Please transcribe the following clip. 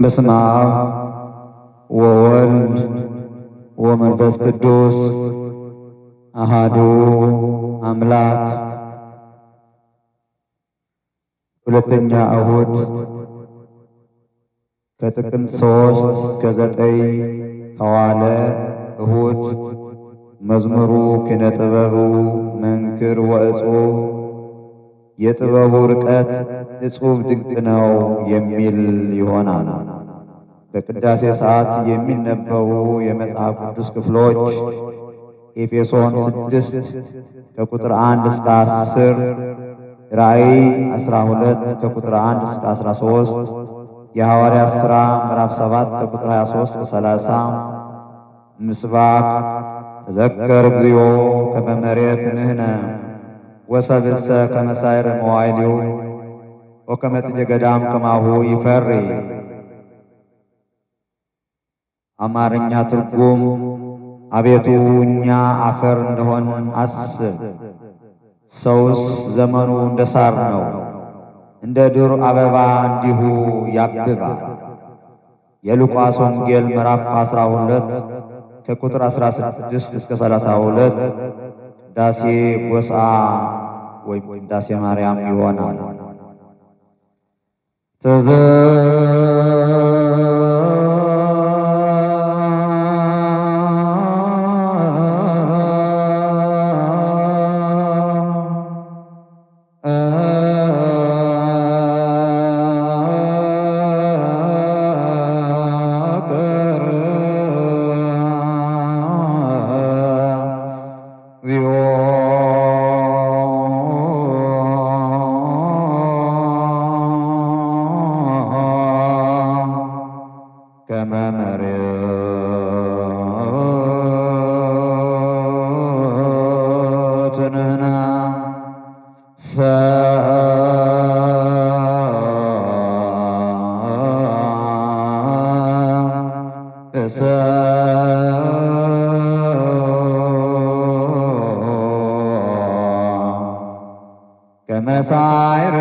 በስመ አብ ወወልድ ወመንፈስ ቅዱስ አሃዱ አምላክ። ሁለተኛ እሁድ ከጥቅምት 3 እስከ 9 ከዋለ እሁድ መዝሙሩ ኪነ ጥበቡ መንክር ወእጹብ የጥበቡ ርቀት እጹብ ድንቅ ነው የሚል ይሆናል። በቅዳሴ ሰዓት የሚነበቡ የመጽሐፍ ቅዱስ ክፍሎች ኤፌሶን 6 ከቁጥር 1 እስከ 10፣ ራእይ 12 ከቁጥር 1 እስከ 13፣ የሐዋርያት ሥራ ምዕራፍ 7 ከቁጥር 23 እስከ 30፣ ምስባክ ተዘከር እግዚኦ ከመ መሬት ንሕነ ወሰብእሰ ከመ ሳዕረ መዋዕሊሁ ወከመ ጽጌ ገዳም ከማሁ ይፈሪ። አማርኛ ትርጉም አቤቱ እኛ አፈር እንደሆንን አስብ፣ ሰውስ ዘመኑ እንደ ሳር ነው፣ እንደ ዱር አበባ እንዲሁ ያብባል። የሉቃስ ወንጌል ምዕራፍ 12 ከቁጥር 16 እስከ 32 ቅዳሴ ጎስዓ ወይም ቅዳሴ ማርያም ይሆናል። ከመ መሬት ንሕነ ሰብእሰ ከመ ሳዕረ